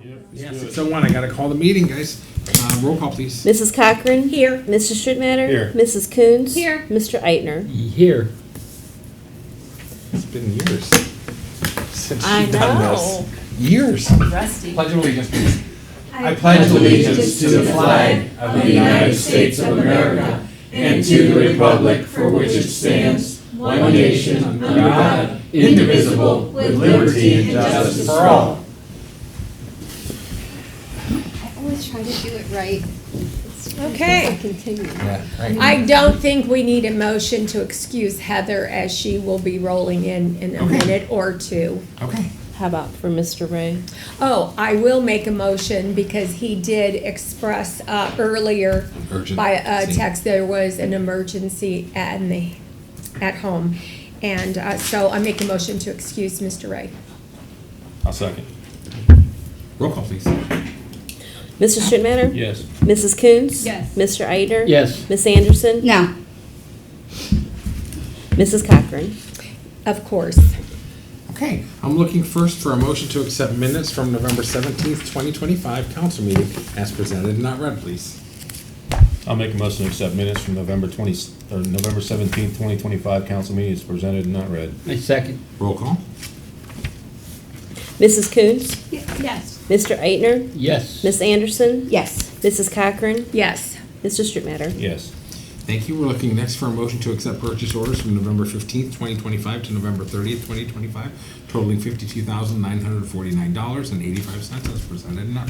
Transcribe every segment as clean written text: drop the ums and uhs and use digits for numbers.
Yeah, 6:01. I got to call the meeting, guys. Roll call, please. Mrs. Cochran? Here. Mr. Strittmatter? Here. Mrs. Coons? Here. Mr. Eitner? Here. It's been years since I you've done know. this. Years. Rusty. Pledge allegiance, please. I pledge allegiance to the flag of the United States of America and to the republic for which it stands, one nation, under God, indivisible, with liberty and justice for all. I always try to do it right. Okay. Continue. Yeah, right. I don't think we need a motion to excuse Heather as she will be rolling in a Okay. minute or two. Okay. How about for Mr. Ray? Oh, I will make a motion because he did express earlier Urgent. by a text there was an emergency at home. And so I make a motion to excuse Mr. Ray. I'll second. Roll call, please. Mr. Strittmatter? Yes. Mrs. Coons? Yes. Mr. Eitner? Yes. Miss Anderson? No. Mrs. Cochran? Of course. Okay, I'm looking first for a motion to accept minutes from November 17th, 2025 council meeting as presented and not read, please. I'll make a motion to accept minutes from November 17th, 2025 council meeting is presented and not read. I second. Roll call. Mrs. Coons? Yes. Mr. Eitner? Yes. Miss Anderson? Yes. Mrs. Cochran? Yes. Mr. Strittmatter? Yes. Thank you. We're looking next for a motion to accept purchase orders from November 15th, 2025 to November 30th, 2025, totaling $52,949.85 as presented and not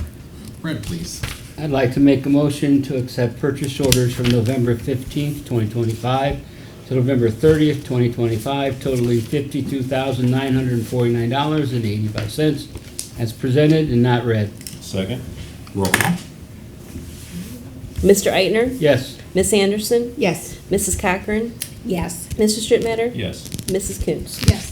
read, please. I'd like to make a motion to accept purchase orders from November 15th, 2025 to November 30th, 2025, totaling $52,949.85 as presented and not read. Second. Roll call. Mr. Eitner? Yes. Miss Anderson? Yes. Mrs. Cochran? Yes. Mr. Strittmatter? Yes. Mrs. Coons? Yes.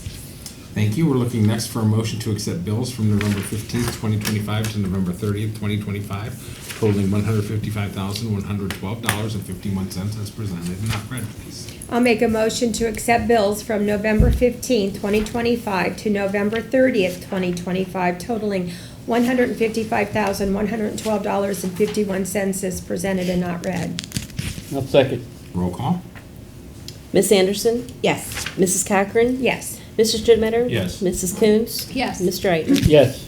Thank you. We're looking next for a motion to accept bills from November 15th, 2025 to November 30th, 2025, totaling $155,112.51 as presented and not read, please. I'll make a motion to accept bills from November 15th, 2025 to November 30th, 2025, totaling $155,112.51 as presented and not read. I'll second. Roll call. Miss Anderson? Yes. Mrs. Cochran? Yes. Mr. Strittmatter? Yes. Mrs. Coons? Yes. Mr. Eitner? Yes.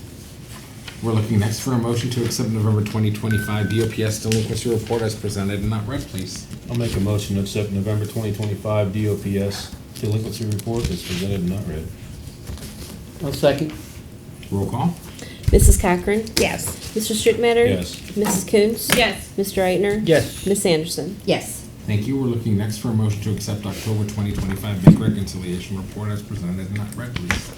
We're looking next for a motion to accept November 2025 DOPS delinquency report as presented and not read, please. I'll make a motion to accept November 2025 DOPS delinquency report as presented and not read. I'll second. Roll call. Mrs. Cochran? Yes. Mr. Strittmatter? Yes. Mrs. Coons? Yes. Mr. Eitner? Yes. Miss Anderson? Yes. Thank you. We're looking next for a motion to accept October 2025 bank reconciliation report as presented and not read, please.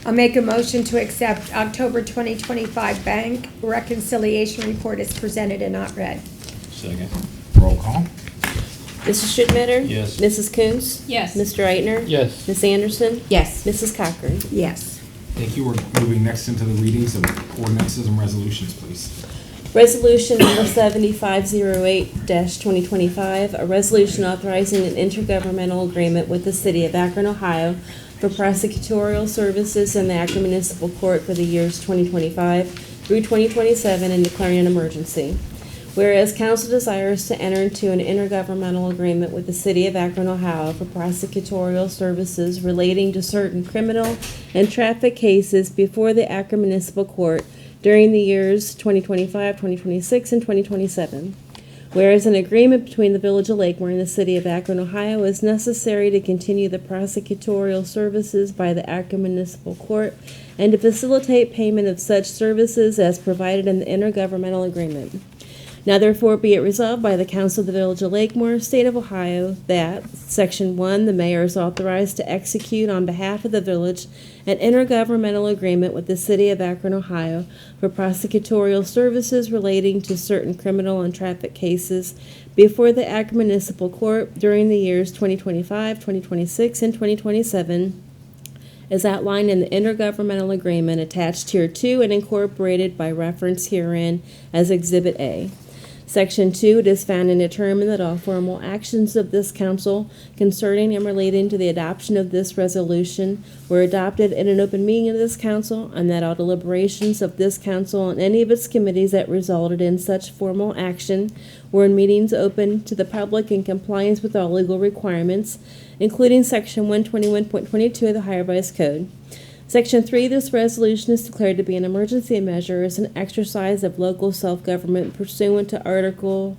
I'll make a motion to accept October 2025 bank reconciliation report as presented and not read. Second. Roll call. Mrs. Strittmatter? Yes. Mrs. Coons? Yes. Mr. Eitner? Yes. Miss Anderson? Yes. Mrs. Cochran? Yes. Thank you. We're moving next into the readings of ordinances and resolutions, please. Resolution number 7508-2025, a resolution authorizing an intergovernmental agreement with the City of Akron, Ohio for prosecutorial services in the Akron Municipal Court for the years 2025 through 2027 and declaring an emergency. Whereas council desires to enter into an intergovernmental agreement with the City of Akron, Ohio for prosecutorial services relating to certain criminal and traffic cases before the Akron Municipal Court during the years 2025, 2026, and 2027. Whereas an agreement between the Village of Lakemore and the City of Akron, Ohio is necessary to continue the prosecutorial services by the Akron Municipal Court and to facilitate payment of such services as provided in the intergovernmental agreement. Now therefore be it resolved by the Council of the Village of Lakemore, State of Ohio, that Section 1, the mayor is authorized to execute on behalf of the village an intergovernmental agreement with the City of Akron, Ohio for prosecutorial services relating to certain criminal and traffic cases before the Akron Municipal Court during the years 2025, 2026, and 2027 as outlined in the intergovernmental agreement attached here to and incorporated by reference herein as Exhibit A. Section 2, it is found and determined that all formal actions of this council concerning and relating to the adoption of this resolution were adopted in an open meeting of this council, and that all deliberations of this council and any of its committees that resulted in such formal action were in meetings open to the public in compliance with all legal requirements, including Section 121.22 of the Ohio Revised Code. Section 3, this resolution is declared to be an emergency measure as an exercise of local self-government pursuant to Article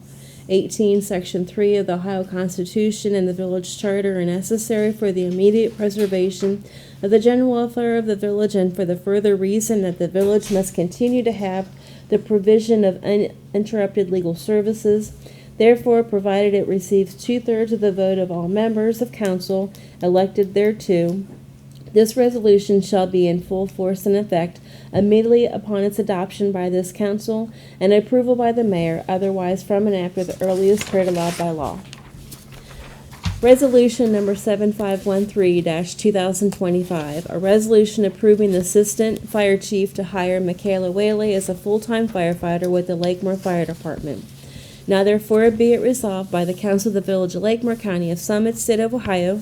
18, Section 3 of the Ohio Constitution and the Village Charter, and necessary for the immediate preservation of the general welfare of the village, and for the further reason that the village must continue to have the provision of uninterrupted legal services. Therefore, provided it receives 2/3 of the vote of all members of council elected thereto, this resolution shall be in full force and effect immediately upon its adoption by this council and approval by the mayor, otherwise from and after the earliest period allowed by law. Resolution number 7513-2025, a resolution approving the Assistant Fire Chief to hire Michaela Whaley as a full-time firefighter with the Lakemore Fire Department. Now therefore be it resolved by the Council of the Village of Lakemore, County of Summit, State of Ohio.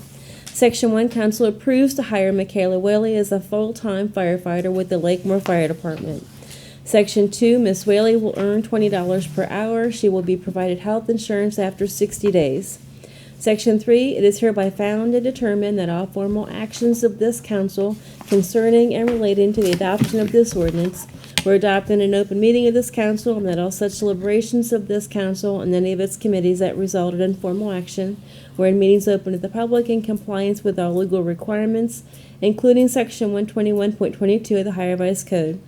Section 1, Council approves to hire Michaela Whaley as a full-time firefighter with the Lakemore Fire Department. Section 2, Ms. Whaley will earn $20 per hour. She will be provided health insurance after 60 days. Section 3, it is hereby found and determined that all formal actions of this council concerning and relating to the adoption of this ordinance were adopted in an open meeting of this council, and that all such deliberations of this council and any of its committees that resulted in formal action were in meetings open to the public in compliance with all legal requirements, including Section 121.22 of the Ohio Revised Code.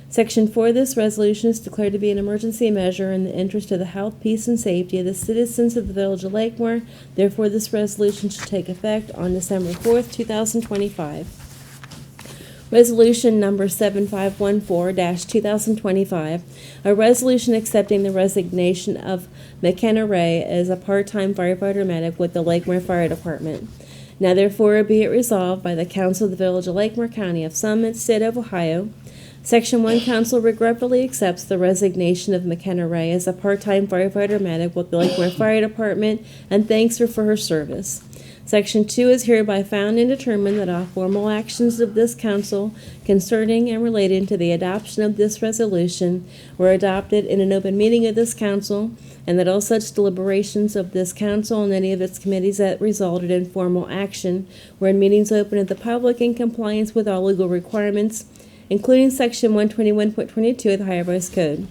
Section 4, this resolution is declared to be an emergency measure in the interest of the health, peace, and safety of the citizens of the Village of Lakemore. Therefore, this resolution should take effect on December 4th, 2025. Resolution number 7514-2025, a resolution accepting the resignation of McKenna Ray as a part-time firefighter medic with the Lakemore Fire Department. Now therefore be it resolved by the Council of the Village of Lakemore, County of Summit, State of Ohio. Section 1, Council regretfully accepts the resignation of McKenna Ray as a part-time firefighter medic with the Lakemore Fire Department and thanks her for her service. Section 2 is hereby found and determined that all formal actions of this council concerning and relating to the adoption of this resolution were adopted in an open meeting of this council, and that all such deliberations of this council and any of its committees that resulted in formal action were in meetings open to the public in compliance with all legal requirements, including Section 121.22 of the Ohio Revised Code.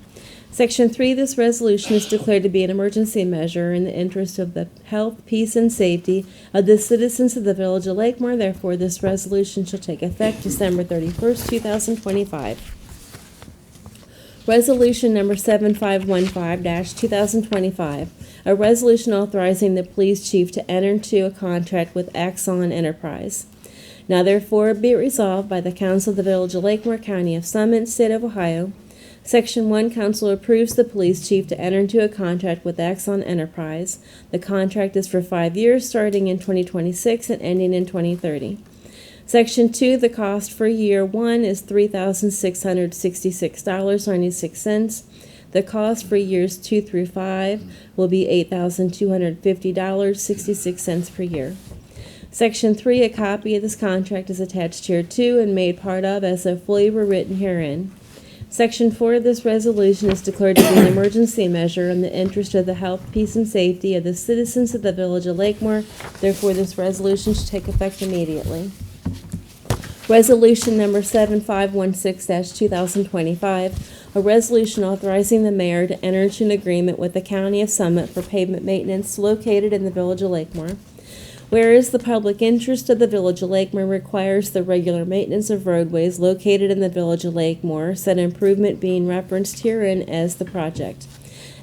Section 3, this resolution is declared to be an emergency measure in the interest of the health, peace, and safety of the citizens of the Village of Lakemore. Therefore, this resolution shall take effect December 31st, 2025. Resolution number 7515-2025, a resolution authorizing the police chief to enter into a contract with Axon Enterprise. Now therefore be it resolved by the Council of the Village of Lakemore, County of Summit, State of Ohio. Section 1, Council approves the police chief to enter into a contract with Axon Enterprise. The contract is for 5 years, starting in 2026 and ending in 2030. Section 2, the cost for year 1 is $3,666.96. The cost for years 2 through 5 will be $8,250.66 per year. Section 3, a copy of this contract is attached here to and made part of as a fully written herein. Section 4 of this resolution is declared to be an emergency measure in the interest of the health, peace, and safety of the citizens of the Village of Lakemore. Therefore, this resolution should take effect immediately. Resolution number 7516-2025, a resolution authorizing the mayor to enter into an agreement with the County of Summit for pavement maintenance located in the Village of Lakemore. Whereas the public interest of the Village of Lakemore requires the regular maintenance of roadways located in the Village of Lakemore, said improvement being referenced herein as the project.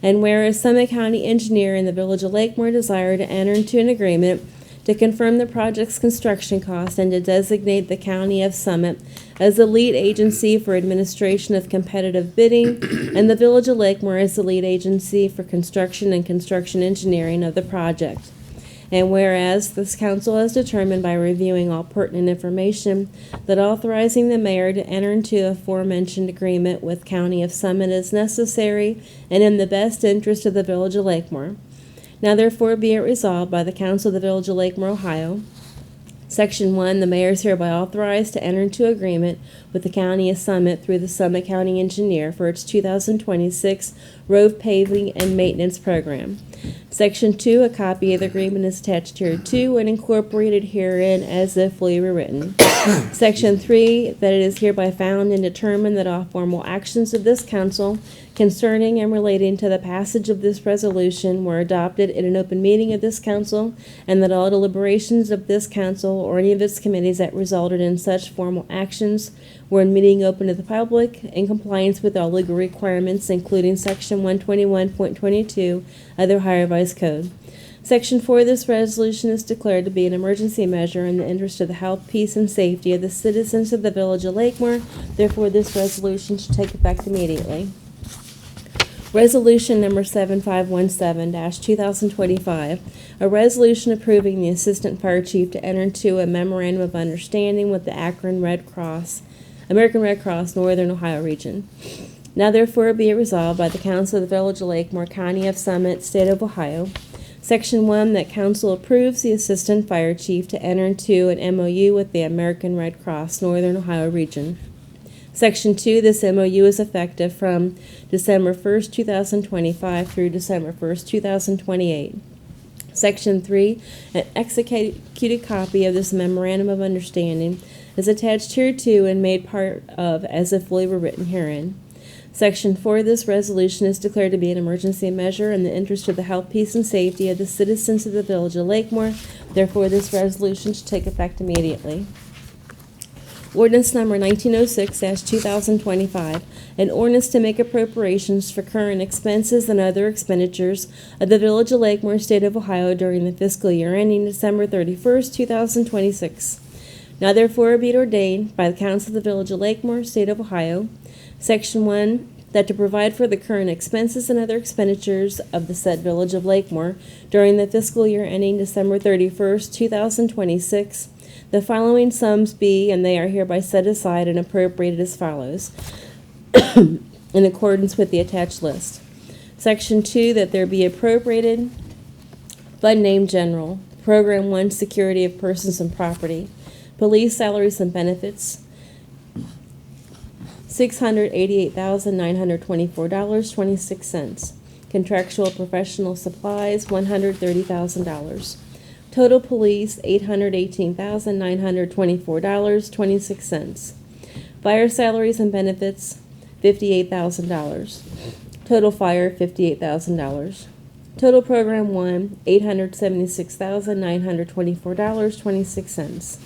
And whereas Summit County Engineer and the Village of Lakemore desire to enter into an agreement to confirm the project's construction cost and to designate the County of Summit as the lead agency for administration of competitive bidding, and the Village of Lakemore as the lead agency for construction and construction engineering of the project. And whereas this council has determined by reviewing all pertinent information that authorizing the mayor to enter into a aforementioned agreement with County of Summit is necessary and in the best interest of the Village of Lakemore. Now therefore be it resolved by the Council of the Village of Lakemore, Ohio. Section 1, the mayor is hereby authorized to enter into agreement with the County of Summit through the Summit County Engineer for its 2026 road paving and maintenance program. Section 2, a copy of the agreement is attached here to and incorporated herein as if fully rewritten. Section 3, that it is hereby found and determined that all formal actions of this council concerning and relating to the passage of this resolution were adopted in an open meeting of this council, and that all deliberations of this council or any of its committees that resulted in such formal actions were in meeting open to the public in compliance with all legal requirements, including Section 121.22 of the Ohio Revised Code. Section 4 of this resolution is declared to be an emergency measure in the interest of the health, peace, and safety of the citizens of the Village of Lakemore. Therefore, this resolution should take effect immediately. Resolution number 7517-2025, a resolution approving the Assistant Fire Chief to enter into a memorandum of understanding with the American Red Cross, Northern Ohio Region. Now therefore be it resolved by the Council of the Village of Lakemore, County of Summit, State of Ohio. Section 1, that council approves the Assistant Fire Chief to enter into an MOU with the American Red Cross, Northern Ohio Region. Section 2, this MOU is effective from December 1st, 2025 through December 1st, 2028. Section 3, an executed copy of this memorandum of understanding is attached hereto and made part of as if fully written herein. Section 4 of this resolution is declared to be an emergency measure in the interest of the health, peace, and safety of the citizens of the Village of Lakemore. Therefore, this resolution should take effect immediately. Ordinance number 1906-2025, an ordinance to make appropriations for current expenses and other expenditures of the Village of Lakemore, State of Ohio during the fiscal year ending December 31st, 2026. Now therefore be it ordained by the Council of the Village of Lakemore, State of Ohio, Section 1, that to provide for the current expenses and other expenditures of the said Village of Lakemore during the fiscal year ending December 31st, 2026, the following sums be, and they are hereby set aside and appropriated as follows, in accordance with the attached list. Section 2, that there be appropriated Fund Name General, Program 1, Security of Persons and Property, Police Salaries and Benefits, $688,924.26. Contractual professional supplies, $130,000. Total police, $818,924.26. Fire salaries and benefits, $58,000. Total fire, $58,000. Total program 1, $876,924.26.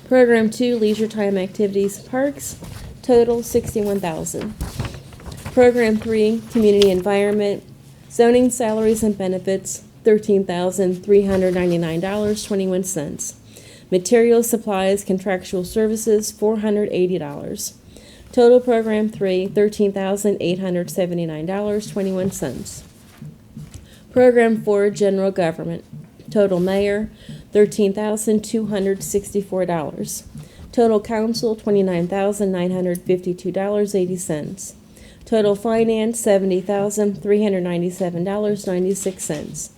Program 2, leisure time activities, parks, total $61,000. Program 3, community environment, zoning salaries and benefits, $13,399.21. Material supplies, contractual services, $480. Total program 3, $13,879.21. Program 4, general government. Total mayor, $13,264. Total council, $29,952.80. Total finance, $70,397.96.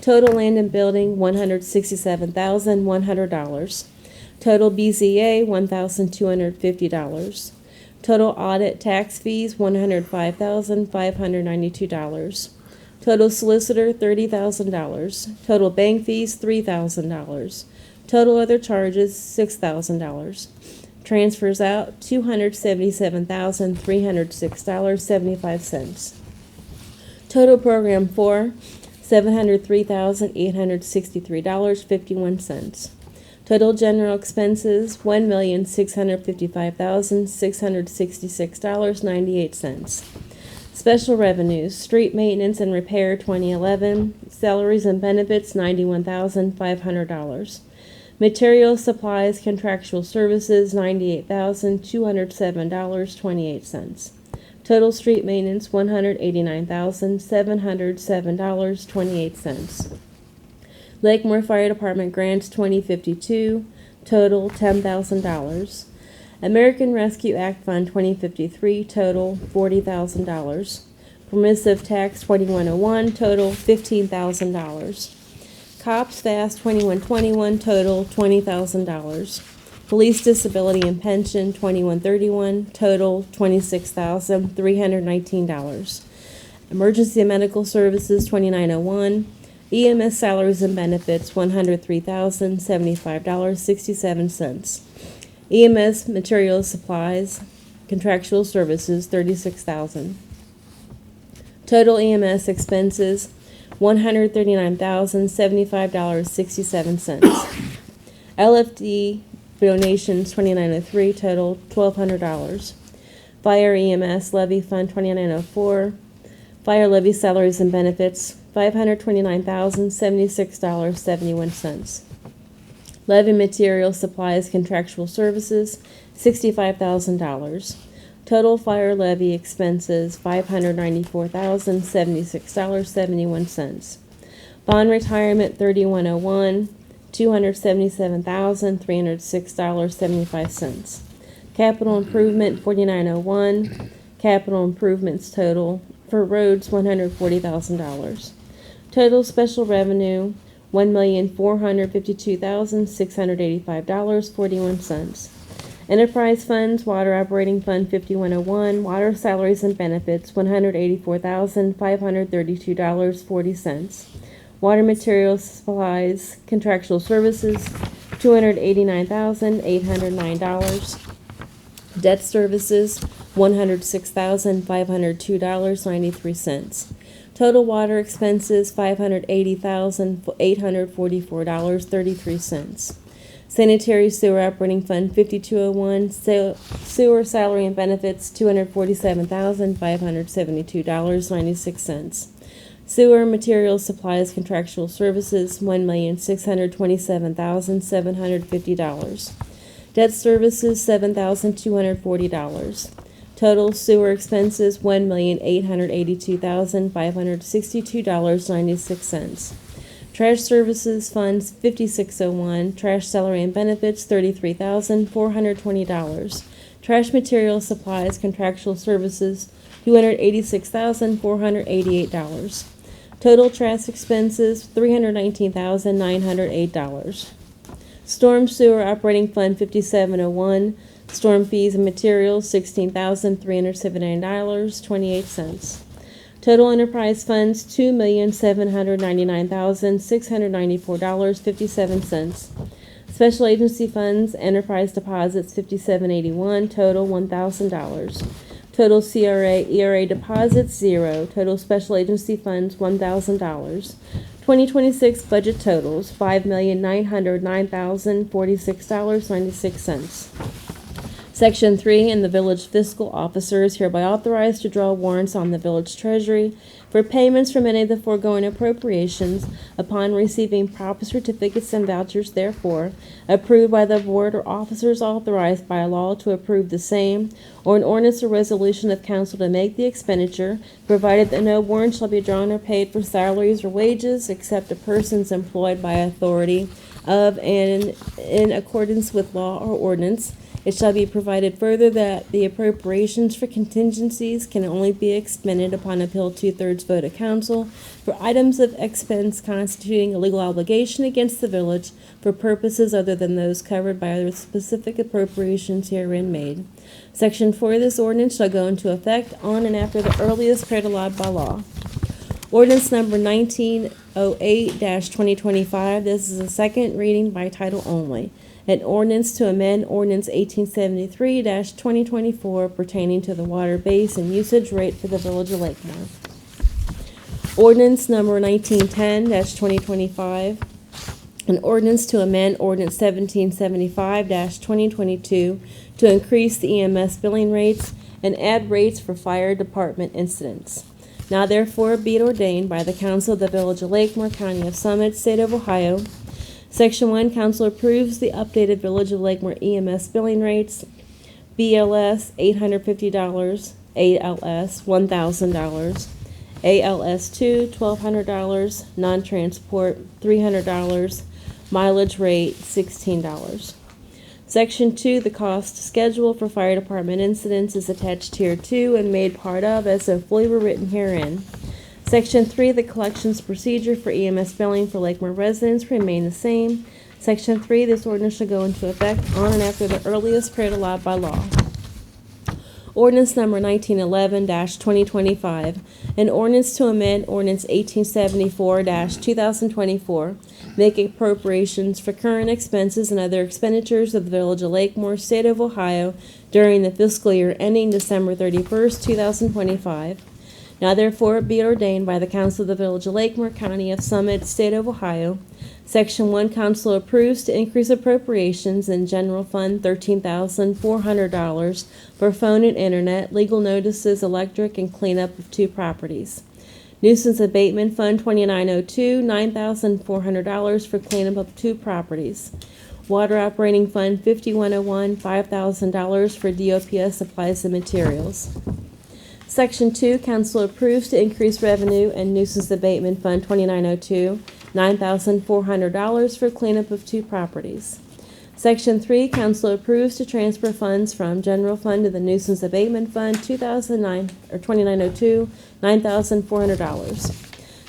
Total land and building, $167,100. Total BZA, $1,250. Total audit tax fees, $105,592. Total solicitor, $30,000. Total bank fees, $3,000. Total other charges, $6,000. Transfers out, $277,306.75. Total program 4, $703,863.51. Total general expenses, $1,655,666.98. Special revenues, street maintenance and repair 2011, salaries and benefits $91,500. Material supplies contractual services $98,207.28. Total street maintenance $189,707.28. Lakemore Fire Department grants 2052, total $10,000. American Rescue Act Fund 2053, total $40,000. Permissive Tax 2101, total $15,000. Cops Fast 2121, total $20,000. Police Disability and Pension 2131, total $26,319. Emergency Medical Services 2901, EMS Salaries and Benefits $103,075.67. EMS Materials Supplies Contractual Services $36,000. Total EMS expenses $139,075.67. LFD donations 2903, total $1,200. Fire EMS Levy Fund 2904, Fire Levy Salaries and Benefits $529,076.71. Levy Material Supplies Contractual Services $65,000. Total fire levy expenses $594,076.71. Bond retirement 3101, $277,306.75. Capital improvement 4901. Capital improvements total for roads $140,000. Total special revenue $1,452,685.41. Enterprise funds, water operating fund 5101, water salaries and benefits $184,532.40. Water materials, supplies, contractual services $289,809. Debt services $106,502.93. Total water expenses $580,844.33. Sanitary sewer operating fund 5201, sewer salary and benefits $247,572.96. Sewer materials, supplies, contractual services $1,627,750. Debt services $7,240. Total sewer expenses $1,882,562.96. Trash services funds 5601, trash salary and benefits $33,420. Trash materials, supplies, contractual services $286,488. Total trash expenses $319,908. Storm sewer operating fund 5701, storm fees and materials $16,379.28. Total enterprise funds $2,799,694.57. Special agency funds, enterprise deposits 5781, total $1,000. Total CRA, ERA deposits 0. Total special agency funds $1,000. 2026 budget totals $5,909,046.96. Section 3, and the village fiscal officer is hereby authorized to draw warrants on the village treasury for payments from any of the foregoing appropriations upon receiving proper certificates and vouchers therefore, approved by the board or officers authorized by law to approve the same, or an ordinance or resolution of council to make the expenditure, provided that no warrant shall be drawn or paid for salaries or wages except to persons employed by authority of and in accordance with law or ordinance. It shall be provided further that the appropriations for contingencies can only be expended upon appeal 2/3 vote of council for items of expense constituting a legal obligation against the village for purposes other than those covered by other specific appropriations herein made. Section 4 of this ordinance shall go into effect on and after the earliest period allowed by law. Ordinance number 1908-2025. This is a second reading by title only. An ordinance to amend Ordinance 1873-2024 pertaining to the water base and usage rate for the Village of Lakemore. Ordinance number 1910-2025. An ordinance to amend Ordinance 1775-2022 to increase the EMS billing rates and add rates for fire department incidents. Now therefore be it ordained by the Council of the Village of Lakemore, County of Summit, State of Ohio. Section 1, Council approves the updated Village of Lakemore EMS billing rates. BLS $850, ALS $1,000, ALS 2, $1,200, non-transport, $300, mileage rate, $16. Section 2, the cost schedule for fire department incidents is attached here 2 and made part of as if fully were written herein. Section 3, the collections procedure for EMS billing for Lakemore residents remain the same. Section 3, this ordinance shall go into effect on and after the earliest period allowed by law. Ordinance number 1911-2025, an ordinance to amend ordinance 1874-2024, making appropriations for current expenses and other expenditures of the Village of Lakemore, State of Ohio, during the fiscal year ending December 31st, 2025. Now therefore be it ordained by the Council of the Village of Lakemore, County of Summit, State of Ohio. Section 1, Council approves to increase appropriations in General Fund $13,400 for phone and internet, legal notices, electric, and cleanup of 2 properties. Nuisance Abatement Fund 2902, $9,400 for cleanup of 2 properties. Water Operating Fund 5101, $5,000 for DOPS supplies and materials. Section 2, Council approves to increase revenue and Nuisance Abatement Fund 2902, $9,400 for cleanup of 2 properties. Section 3, Council approves to transfer funds from General Fund to the Nuisance Abatement Fund 2902, $9,400.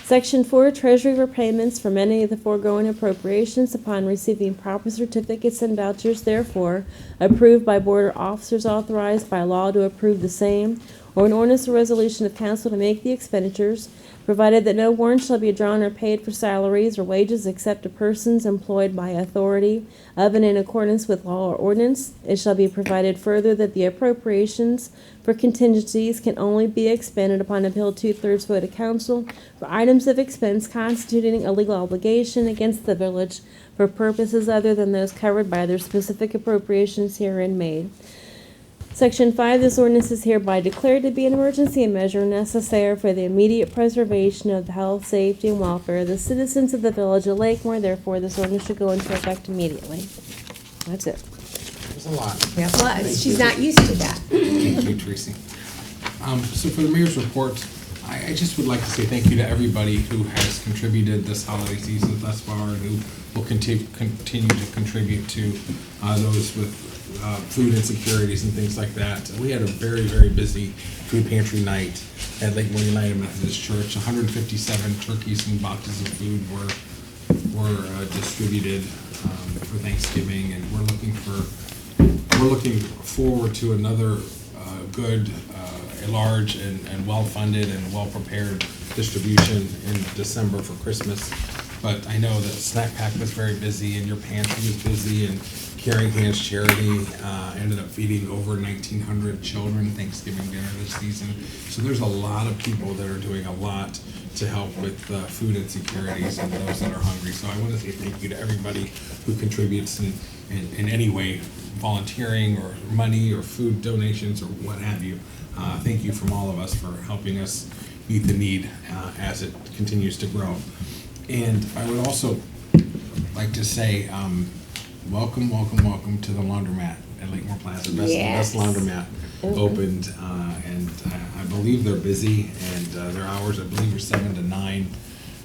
Section 4, Treasury repayments from any of the foregoing appropriations upon receiving proper certificates and vouchers, therefore, approved by Board officers authorized by law to approve the same, or an ordinance or resolution of council to make the expenditures, provided that no warrant shall be drawn or paid for salaries or wages except to persons employed by authority of and in accordance with law or ordinance. It shall be provided further that the appropriations for contingencies can only be expended upon appeal 2/3 vote of council for items of expense constituting a legal obligation against the village for purposes other than those covered by their specific appropriations herein made. Section 5, this ordinance is hereby declared to be an emergency and measure necessary for the immediate preservation of the health, safety, and welfare of the citizens of the Village of Lakemore. Therefore, this ordinance should go into effect immediately. That's it. It was a lot. Plus, she's not used to that. Thank you, Tracy. So for the mayor's report, I just would like to say thank you to everybody who has contributed this holiday season thus far and who will continue to contribute to those with food insecurities and things like that. We had a very, very busy food pantry night at Lakemore United Methodist Church. 157 turkeys and boxes of food were distributed for Thanksgiving, and we're looking forward to another good, large, and well-funded and well-prepared distribution in December for Christmas. But I know that Snack Pack was very busy, and your pantry was busy, and Caring Hands Charity ended up feeding over 1,900 children Thanksgiving dinner this season. So there's a lot of people that are doing a lot to help with food insecurities and those that are hungry. So I want to say thank you to everybody who contributes in any way, volunteering or money or food donations or what have you. Thank you from all of us for helping us meet the need as it continues to grow. And I would also like to say welcome to the laundromat at Lakemore Plaza. Best laundromat opened, and I believe they're busy, and their hours I believe are 7 to 9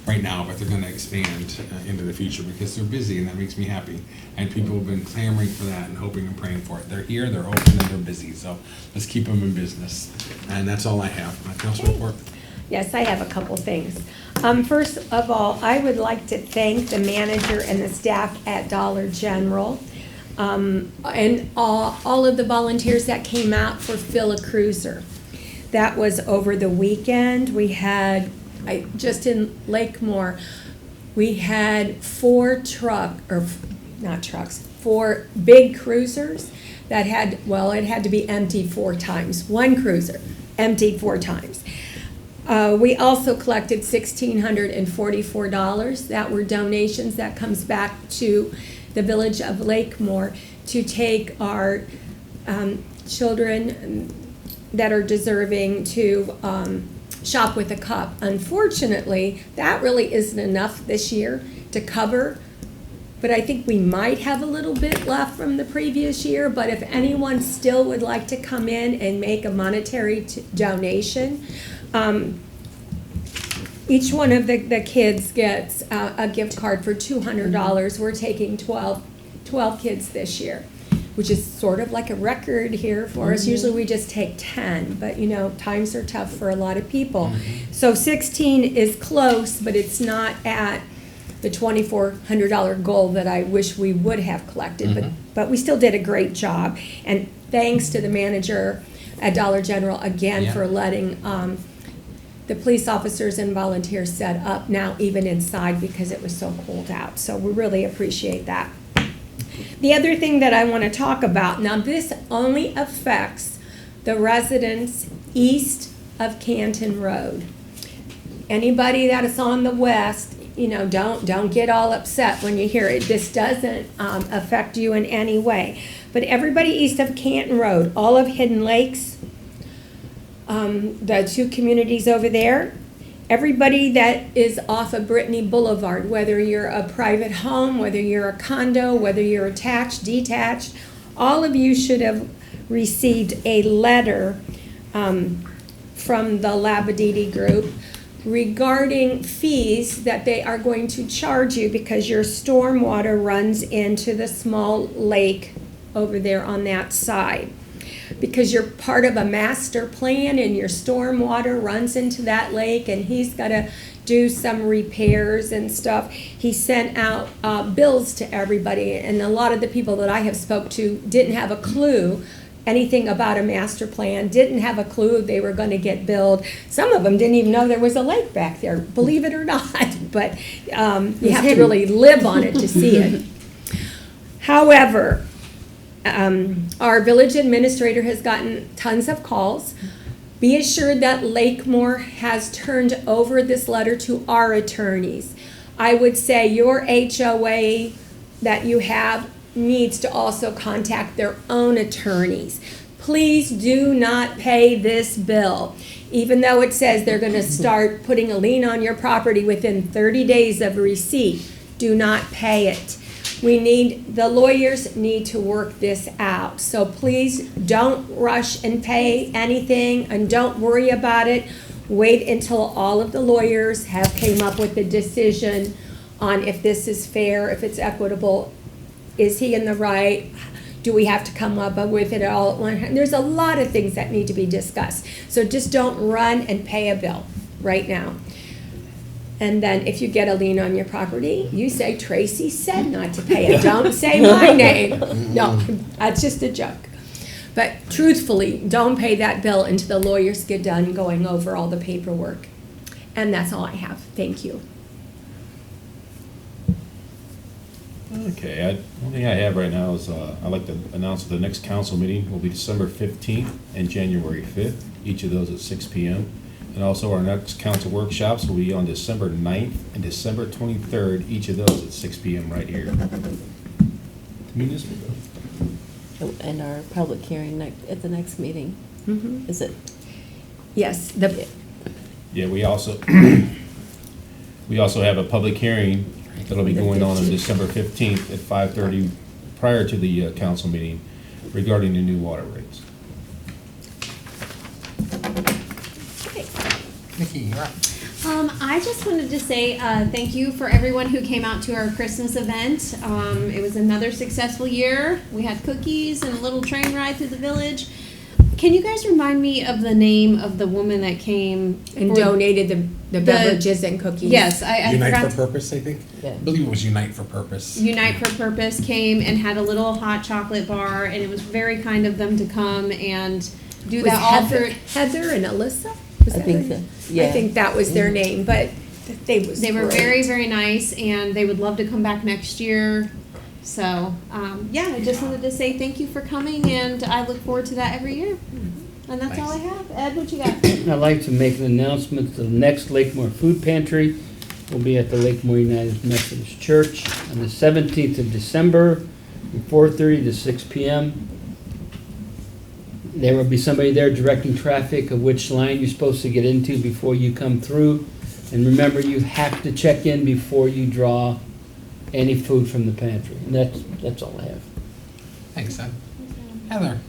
right now, but they're going to expand into the future because they're busy, and that makes me happy. And people have been clamoring for that and hoping and praying for it. They're here, they're open, and they're busy, so let's keep them in business. And that's all I have. My council report. Yes, I have a couple things. First of all, I would like to thank the manager and the staff at Dollar General, and all of the volunteers that came out for Fill a Cruiser. That was over the weekend. We had, just in Lakemore, we had 4 big cruisers that had, well, it had to be emptied 4 times. One cruiser emptied 4 times. We also collected $1,644. That were donations that comes back to the Village of Lakemore to take our children that are deserving to shop with a cup. Unfortunately, that really isn't enough this year to cover, but I think we might have a little bit left from the previous year. But if anyone still would like to come in and make a monetary donation, Each one of the kids gets a gift card for $200. We're taking 12 kids this year, which is sort of like a record here for us. Usually we just take 10, but you know, times are tough for a lot of people. So 16 is close, but it's not at the $2,400 goal that I wish we would have collected, but we still did a great job. And thanks to the manager at Dollar General again for letting the police officers and volunteers set up now even inside because it was so cold out. So we really appreciate that. The other thing that I want to talk about, now this only affects the residents east of Canton Road. Anybody that is on the west, you know, don't get all upset when you hear it. This doesn't affect you in any way. But everybody east of Canton Road, all of Hidden Lakes, the two communities over there, everybody that is off of Brittany Boulevard, whether you're a private home, whether you're a condo, whether you're attached, detached, all of you should have received a letter from the Labadidi group regarding fees that they are going to charge you because your stormwater runs into the small lake over there on that side. Because you're part of a master plan and your stormwater runs into that lake and he's got to do some repairs and stuff. He sent out bills to everybody, and a lot of the people that I have spoke to didn't have a clue anything about a master plan, didn't have a clue they were going to get billed. Some of them didn't even know there was a lake back there, believe it or not, but you have to really live on it to see it. However, our village administrator has gotten tons of calls. Be assured that Lakemore has turned over this letter to our attorneys. I would say your HOA that you have needs to also contact their own attorneys. Please do not pay this bill. Even though it says they're going to start putting a lien on your property within 30 days of receipt, do not pay it. The lawyers need to work this out. So please don't rush and pay anything and don't worry about it. Wait until all of the lawyers have came up with a decision on if this is fair, if it's equitable. Is he in the right? Do we have to come up with it all at one time? There's a lot of things that need to be discussed. So just don't run and pay a bill right now. And then if you get a lien on your property, you say, Tracy said not to pay it. Don't say my name. No, that's just a joke. But truthfully, don't pay that bill until the lawyers get done going over all the paperwork. And that's all I have. Thank you. Okay, the only thing I have right now is I'd like to announce that the next council meeting will be December 15th and January 5th, each of those at 6 p.m. And also our next council workshops will be on December 9th and December 23rd, each of those at 6 p.m. right here. Municipal building. And our public hearing at the next meeting, is it? Yes. Yeah, we also have a public hearing that'll be going on December 15th at 5:30 prior to the council meeting regarding the new water rates. Nikki, you're up. I just wanted to say thank you for everyone who came out to our Christmas event. It was another successful year. We had cookies and a little train ride through the village. Can you guys remind me of the name of the woman that came And donated the beverages and cookies. Yes, I Unite forgot. for Purpose, I think. Yeah. I believe it was Unite for Purpose. Unite for Purpose came and had a little hot chocolate bar, and it was very kind of them to come and do Was that all Heather, for. Heather and Alyssa? Was I that think their- so, yeah. I think that was their name, but they They were great. very, very nice, and they would love to come back next year. So, yeah, I just wanted to say thank you for coming, and I look forward to that every year. And that's all I have. Ed, what you got? I'd like to make an announcement. The next Lakemore Food Pantry will be at the Lakemore United Methodist Church on the 17th of December from 4:30 to 6 p.m. There will be somebody there directing traffic of which line you're supposed to get into before you come through. And remember, you have to check in before you draw any food from the pantry. And that's all I have. Thanks, Ed. Heather.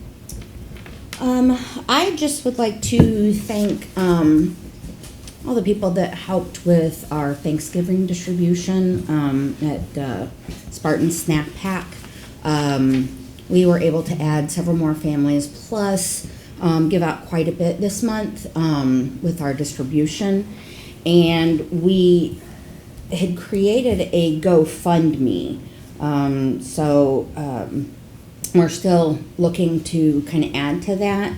I just would like to thank all the people that helped with our Thanksgiving distribution at Spartan Snack Pack. We were able to add several more families, plus give out quite a bit this month with our distribution. And we had created a GoFundMe. We're still looking to kind of add to that.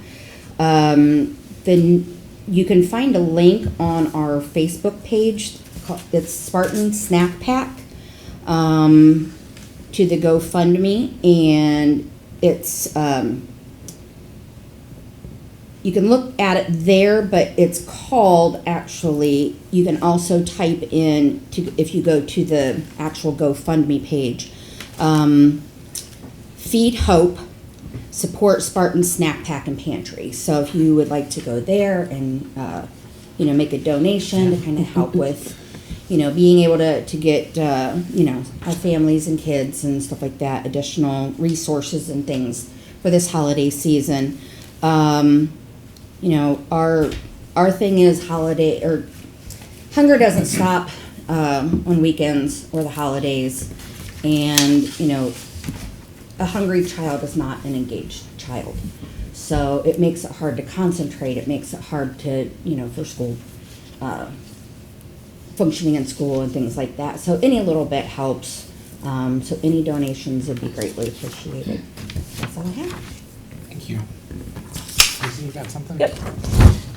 Then you can find a link on our Facebook page. It's Spartan Snack Pack to the GoFundMe, and it's you can look at it there, but it's called, actually, you can also type in, if you go to the actual GoFundMe page, Feed Hope, Support Spartan Snack Pack and Pantry. So if you would like to go there and, make a donation to kind of help with, being able to get, our families and kids and stuff like that, additional resources and things for this holiday season. Our thing is hunger doesn't stop on weekends or the holidays, and a hungry child is not an engaged child, so it makes it hard to concentrate. It makes it hard to for school functioning in school and things like that. So any little bit helps. So any donations would be greatly appreciated. That's all I have. Thank you. Lisa, you got something? Yep.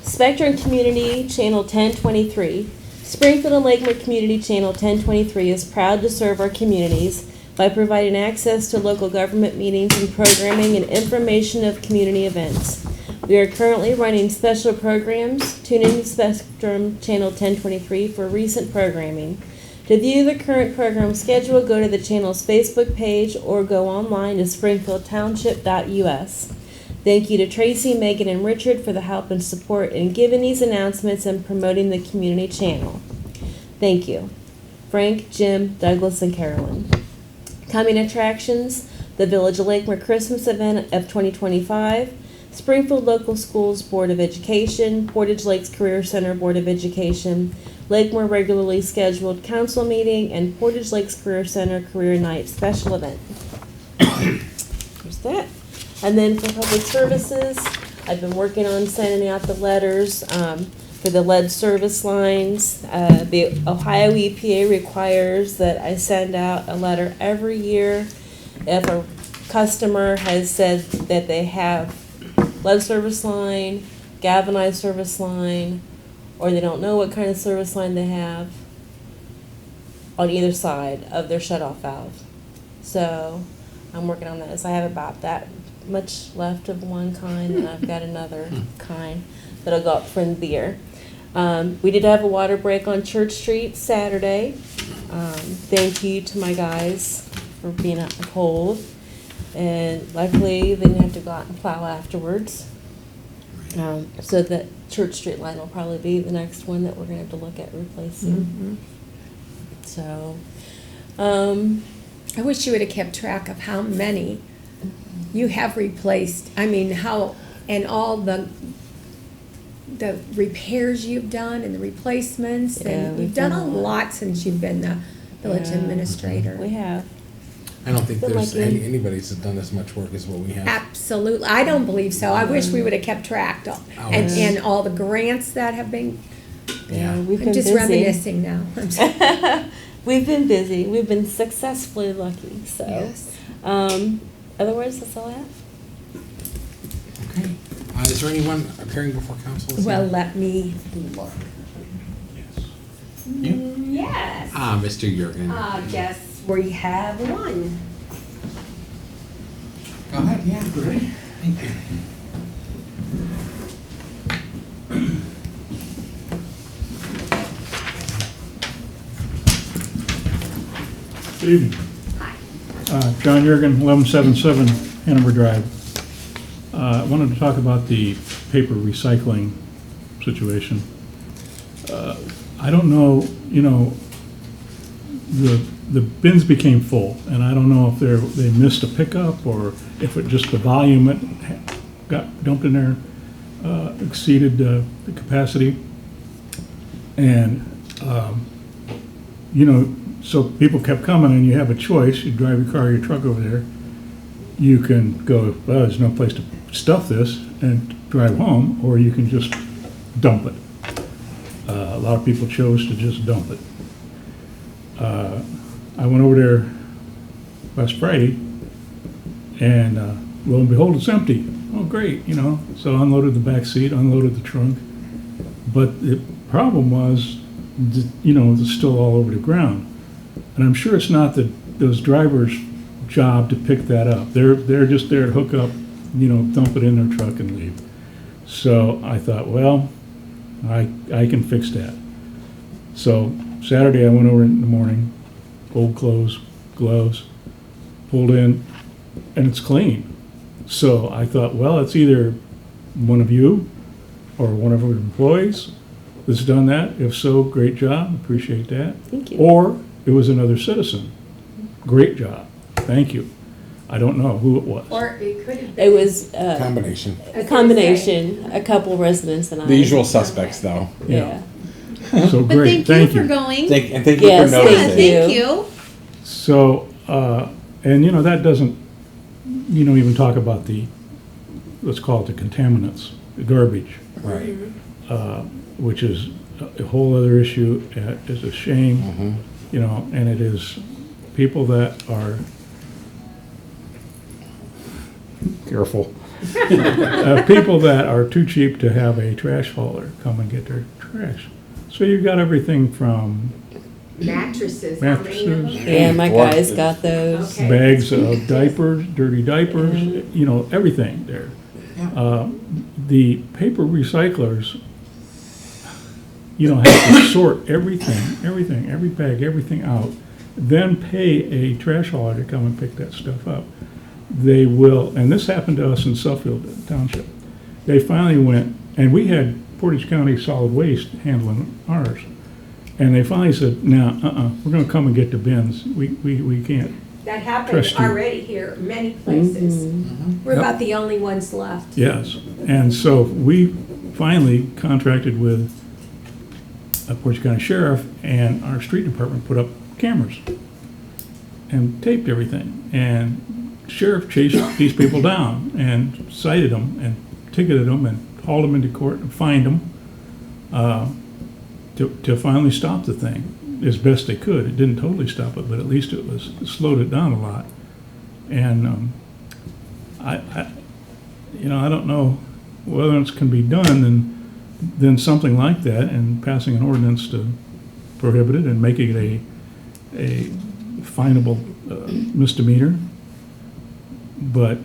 Spectrum Community Channel 1023. Springfield and Lakemore Community Channel 1023 is proud to serve our communities by providing access to local government meetings and programming and information of community events. We are currently running special programs. Tune in to Spectrum Channel 1023 for recent programming. To view the current program schedule, go to the channel's Facebook page or go online to springfieldtownship.us. Thank you to Tracy, Megan, and Richard for the help and support in giving these announcements and promoting the community channel. Thank you. Frank, Jim, Douglas, and Carolyn. Coming attractions, the Village of Lakemore Christmas event of 2025, Springfield Local Schools Board of Education, Portage Lakes Career Center Board of Education, Lakemore regularly scheduled council meeting, and Portage Lakes Career Center Career Night special event. There's that. And then for public services, I've been working on sending out the letters for the lead service lines. The Ohio EPA requires that I send out a letter every year if a customer has said that they have lead service line, galvanized service line, or they don't know what kind of service line they have on either side of their shutoff valve. So I'm working on that. So I have about that much left of one kind, and I've got another kind that'll go up for the end of the year. We did have a water break on Church Street Saturday. Thank you to my guys for being out in the cold. And luckily, they didn't have to go out and plow afterwards. So that Church Street line will probably be the next one that we're going to have to look at replacing. So, I wish you would have kept track of how many you have replaced. I mean, and all the repairs you've done and the replacements. Yeah, and we've you've done done a a lot. lot since you've been the village administrator. we have. I don't think But there's like anybody's done as much work as what we have. Absolutely. I don't believe so. I wish we would have kept track of, and all the grants that have been. Yeah, we've been I'm just busy. reminiscing now. We've been busy. We've been successfully lucky. So, Yes. Otherwise, that's all I have. Okay. Is there anyone appearing before council? this Well, evening? let me look. Yes. You? Yes. Mr. Jurgen. Yes, we have one. Go ahead, yeah. Great. Thank you. Good evening. Hi. John Jurgen, 1177 Hanover Drive. I wanted to talk about the paper recycling situation. I don't know, the bins became full, and I don't know if they missed a pickup or if it just the volume that got dumped in there exceeded the capacity. And, so people kept coming, and you have a choice. You drive your car or your truck over there. You can go, well, there's no place to stuff this, and drive home, or you can just dump it. A lot of people chose to just dump it. I went over there last Friday, and lo and behold, it's empty. Oh, great, So I unloaded the back seat, unloaded the trunk. But the problem was, it's still all over the ground. And I'm sure it's not those drivers' job to pick that up. They're just there to hook up, dump it in their truck and leave. So I thought, well, I can fix that. So Saturday I went over in the morning, old clothes, gloves, pulled in, and it's clean. So I thought, well, it's either one of you or one of our employees that's done that. If so, great job, appreciate that. Thank you. Or it was another citizen. Great job, thank you. I don't know who it was. Or it could have It was Combination. a combination, a couple residents and I. The usual suspects, though. Yeah. So But great, thank you for going. And thank you Yes, for thank noticing. you. Thank you. So, and that doesn't, even talk about let's call it the contaminants, the garbage, Right. which is a whole other issue. It's a shame, and it is people that are careful. People that are too cheap to have a trash hauler come and get their trash. So you've got everything from mattresses. How many of them? Yeah, my guys got those. Okay. bags of diapers, dirty diapers, everything there. The paper recyclers, have to sort everything, every bag, everything out, then pay a trash hauler to come and pick that stuff up. They will, and this happened to us in Suffield Township. They finally went, and we had Portage County Solid Waste handling ours. And they finally said, no, we're gonna come and get the bins. We can't. That happens Trust you. already here, many places. We're Yep. about the only ones left. Yes, and so we finally contracted with a Portage County Sheriff, and our street department put up cameras and taped everything. And Sheriff chased these people down and cited them and ticketed them and hauled them into court and fined them to finally stop the thing as best they could. It didn't totally stop it, but at least it slowed it down a lot. And I don't know whether it can be done then something like that, and passing an ordinance to prohibit it and making it a finable misdemeanor. But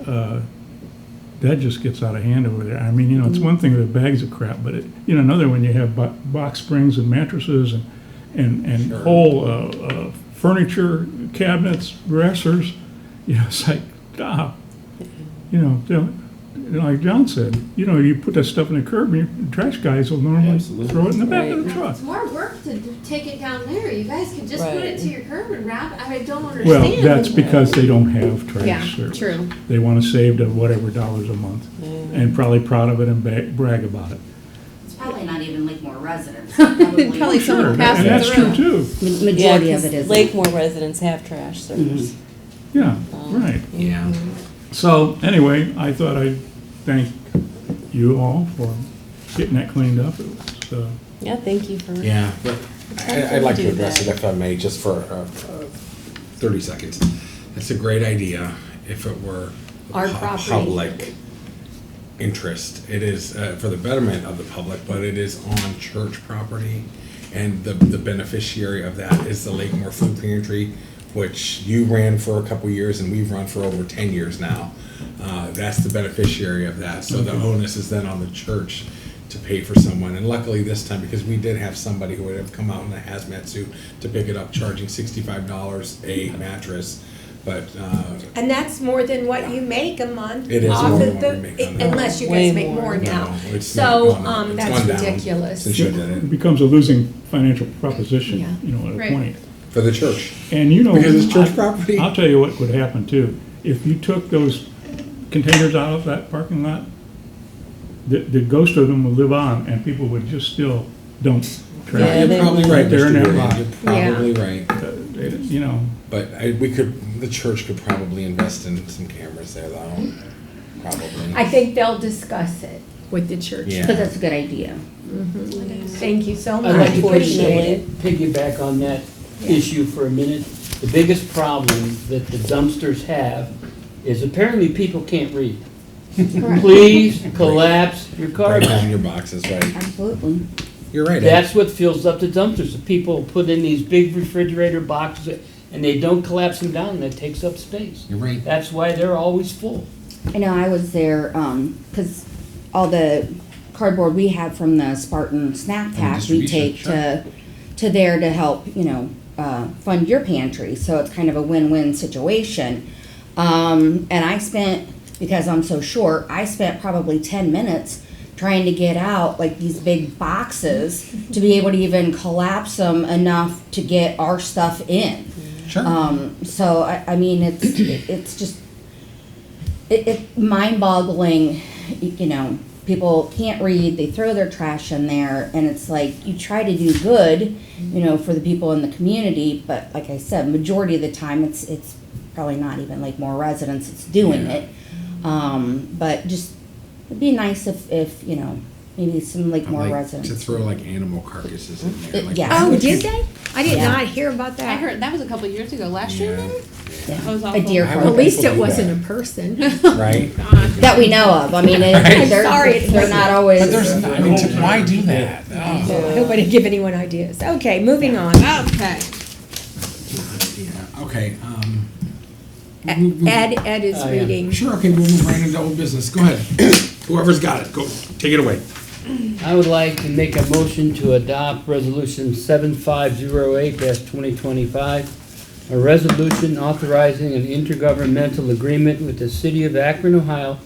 that just gets out of hand over there. I mean, it's one thing with bags of crap, but another when you have box springs and mattresses and Sure. whole furniture, cabinets, dressers. It's like, stop. Like John said, you put that stuff in the curb, and your trash guys will normally Absolutely. throw it in the back of Right. the truck. It's more work to take it down there. You guys could just put Right. it to your curb and wrap. I don't understand. Well, that's because they don't have Yeah, trash service. true. They want to save the whatever dollars a month, and probably proud of it and brag about it. It's probably not even Lakemore residents. Probably someone Sure, passing and that's through. true too. Yeah, Majority of 'cause it is. Lakemore residents have trash service. Yeah, right. Yeah. So anyway, I thought I'd thank you all for getting that cleaned up. It was, Yeah, thank you for. Yeah, but I'd like to Do address that. it if I may, just for 30 seconds. It's a great idea if it were Our property. public interest. It is for the betterment of the public, but it is on church property. And the beneficiary of that is the Lakemore Food Pantry, which you ran for a couple years and we've run for over 10 years now. That's the beneficiary of that. So the onus is then on the church to pay for someone. And luckily this time, because we did have somebody who would have come out in a hazmat suit to pick it up, charging $65 a mattress. But And that's more than what you make a month. It is off more of than what we make on that. Unless you Way guys make more. more now. no, it's So, not, it's that's gone down ridiculous. since you did it it becomes a losing financial proposition, Yeah. at a Right. point. for the church. And Because it's church property. I'll tell you what would happen too. If you took those containers out of that parking lot, the ghost of them would live on, and people would just still dump Yeah, traffic. they- You're probably right, They're in Mr. that Duran, lot. you're probably right. You know, But the church could probably invest in some cameras there though, probably. I think they'll discuss it with the church. Yeah. Because that's a good idea. Thank you so I'd much, like to appreciate it. piggyback on that issue for a minute. The biggest problem that the dumpsters have is apparently people can't read. Please collapse your Write garbage. down your boxes, right? Absolutely. You're right, Ed. That's what fills up the dumpsters. The people put in these big refrigerator boxes and they don't collapse them down, and that takes up space. You're right. That's why they're always full. I know, I was there, because all the cardboard we had from the Spartan snack pack, we take distribution, to there to help, fund your pantry, so it's kind of a win-win situation. And I spent, because I'm so short, I spent probably 10 minutes trying to get out like these big boxes to be able to even collapse them enough to get our stuff in. Sure. So I mean, it's just, it's mind-boggling, people can't read, they throw their trash in there, and it's like, you try to do good, for the people in the community, but like I said, majority of the time, it's probably not even Lakemore residents that's doing Yeah. it. But just, it'd be nice if, maybe some Lakemore Like, residents. to throw like animal carcasses in there. Like, Yeah. Oh, did they? I did Yeah. not hear about that. I heard, that was a couple years ago, last year Yeah. maybe? Yeah. That was A awful. deer I carcass. At least it People do wasn't that. a person. Right? That we know of, I mean, they're, Sorry, it's they're not always. But why do that? I hope I didn't give anyone ideas. Okay, moving on. Okay. Yeah, okay, Ed is Oh, yeah. reading. sure, okay, we'll move right into old business, go ahead. Whoever's got it, go, take it away. I would like to make a motion to adopt Resolution 7508-2025, a resolution authorizing an intergovernmental agreement with the City of Akron, Ohio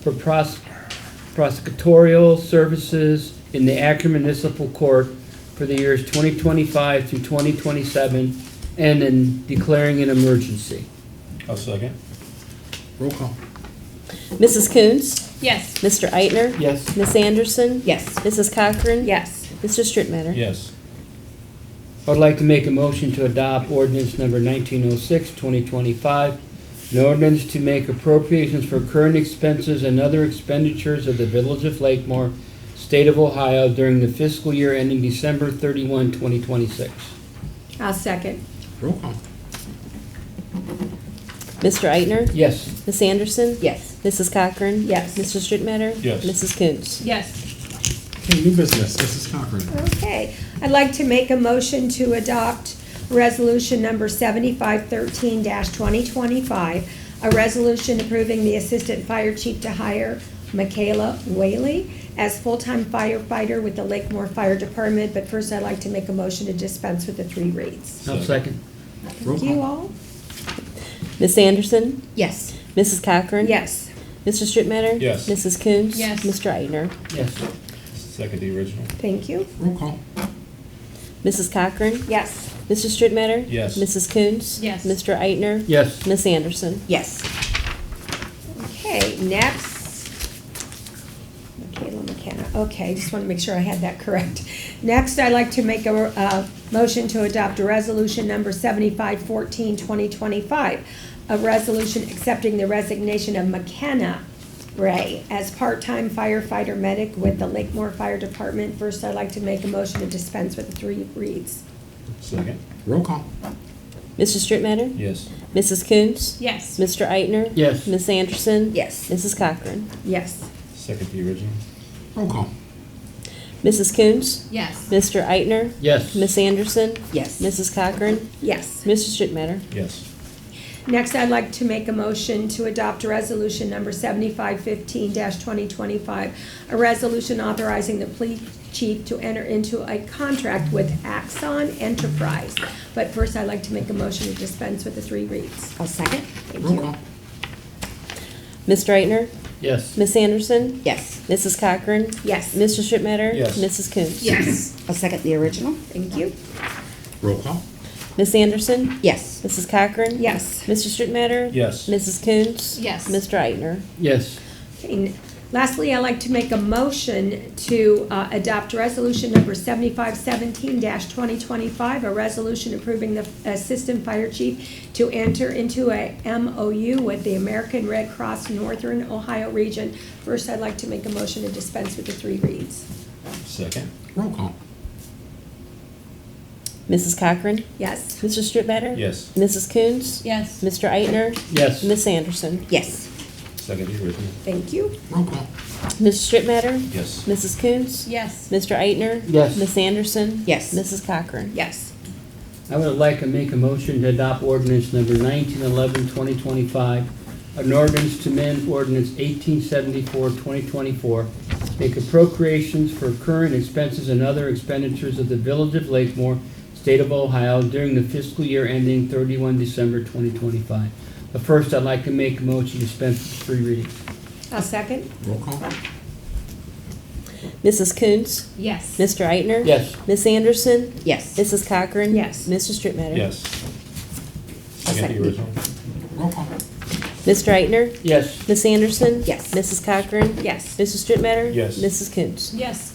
for prosecutorial services in the Akron Municipal Court for the years 2025 through 2027, and in declaring an emergency. I'll second. Roll call. Mrs. Coons? Yes. Mr. Eitner? Yes. Miss Anderson? Yes. Mrs. Cochran? Yes. Mr. Strittmatter? Yes. I'd like to make a motion to adopt ordinance number 1906, 2025, an ordinance to make appropriations for current expenses and other expenditures of the Village of Lakemore, State of Ohio during the fiscal year ending December 31, 2026. I'll second. Roll call. Mr. Eitner? Yes. Miss Anderson? Yes. Mrs. Cochran? Yes. Mr. Strittmatter? Yes. Mrs. Coons? Yes. Okay, new business, Mrs. Cochran. Okay, I'd like to make a motion to adopt resolution number 7513-2025, a resolution approving the Assistant Fire Chief to hire Michaela Whaley as full-time firefighter with the Lakemore Fire Department, but first I'd like to make a motion to dispense with the 3 reads. I'll second. Roll Thank you call. all. Miss Anderson? Yes. Mrs. Cochran? Yes. Mr. Strittmatter? Yes. Mrs. Coons? Yes. Mr. Eitner? Yes. Second the original. Thank you. Roll call. Mrs. Cochran? Yes. Mr. Strittmatter? Yes. Mrs. Coons? Yes. Mr. Eitner? Yes. Miss Anderson? Yes. Okay, next. Michaela McKenna. Okay, just want to make sure I had that correct. Next, I'd like to make a motion to adopt a resolution number 7514-2025, a resolution accepting the resignation of McKenna Ray as part-time firefighter medic with the Lakemore Fire Department. First, I'd like to make a motion to dispense with the 3 reads. Second. Roll call. Mr. Strittmatter? Yes. Mrs. Coons? Yes. Mr. Eitner? Yes. Miss Anderson? Yes. Mrs. Cochran? Yes. Second the original. Roll call. Mrs. Coons? Yes. Mr. Eitner? Yes. Miss Anderson? Yes. Mrs. Cochran? Yes. Mr. Strittmatter? Yes. Next, I'd like to make a motion to adopt resolution number 7515-2025, a resolution authorizing the police chief to enter into a contract with Axon Enterprise. But first, I'd like to make a motion to dispense with the 3 reads. I'll second. Thank Roll you. call. Mr. Eitner? Yes. Miss Anderson? Yes. Mrs. Cochran? Yes. Mr. Strittmatter? Yes. Mrs. Coons? Yes. I'll second the original. Thank you. Roll call. Miss Anderson? Yes. Mrs. Cochran? Yes. Mr. Strittmatter? Yes. Mrs. Coons? Yes. Mr. Eitner? Yes. Okay, Lastly, I'd like to make a motion to adopt resolution number 7517-2025, a resolution approving the Assistant Fire Chief to enter into a MOU with the American Red Cross Northern Ohio Region. First, I'd like to make a motion to dispense with the 3 reads. Second. Roll call. Mrs. Cochran? Yes. Mr. Strittmatter? Yes. Mrs. Coons? Yes. Mr. Eitner? Yes. Ms. Anderson? Yes. Second the original. Thank you. Roll call. Mr. Strittmatter? Yes. Mrs. Coons? Yes. Mr. Eitner? Yes. Ms. Anderson? Yes. Mrs. Cochran? Yes. I would like to make a motion to adopt ordinance number 1911-2025, an ordinance to amend ordinance 1874-2024, make appropriations for current expenses and other expenditures of the Village of Lakemore, State of Ohio during the fiscal year ending 31 December 2025. But first, I'd like to make a motion to dispense with 3 readings. I'll second. Roll call. Mrs. Coons? Yes. Mr. Eitner? Yes. Ms. Anderson? Yes. Mrs. Cochran? Yes. Mr. Strittmatter? Yes. Second the original. Roll call. Mr. Eitner? Yes. Ms. Anderson? Yes. Mrs. Cochran? Yes. Mr. Strittmatter? Yes. Mrs. Coons? Yes.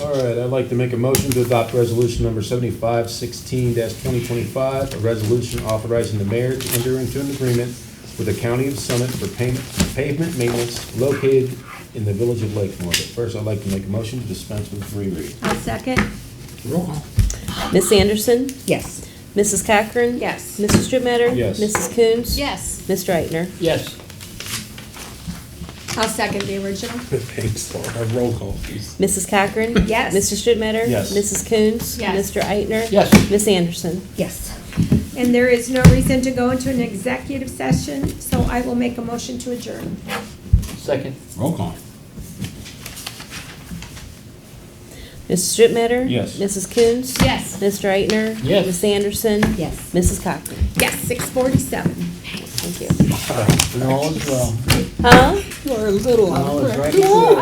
All right, I'd like to make a motion to adopt resolution number 7516-2025, a resolution authorizing the mayor to enter into an agreement with the County of Summit for pavement maintenance located in the Village of Lakemore. But first, I'd like to make a motion to dispense with 3 readings. I'll second. Roll call. Ms. Anderson? Yes. Mrs. Cochran? Yes. Mr. Strittmatter? Yes. Mrs. Coons? Yes. Mr. Eitner? Yes. I'll second the original. Thanks, Laura. Roll call, please. Mrs. Cochran? Yes. Mr. Strittmatter? Yes. Mrs. Coons? Yes. Mr. Eitner? Yes. Ms. Anderson? Yes. And there is no reason to go into an executive session, so I will make a motion to adjourn. Second. Roll call. Mrs. Strittmatter? Yes. Mrs. Coons? Yes. Mr. Eitner? Yes. Ms. Anderson? Yes. Mrs. Cochran? Yes, 6:47. Thank you. And all is well. Huh? You're a little All is right. I know.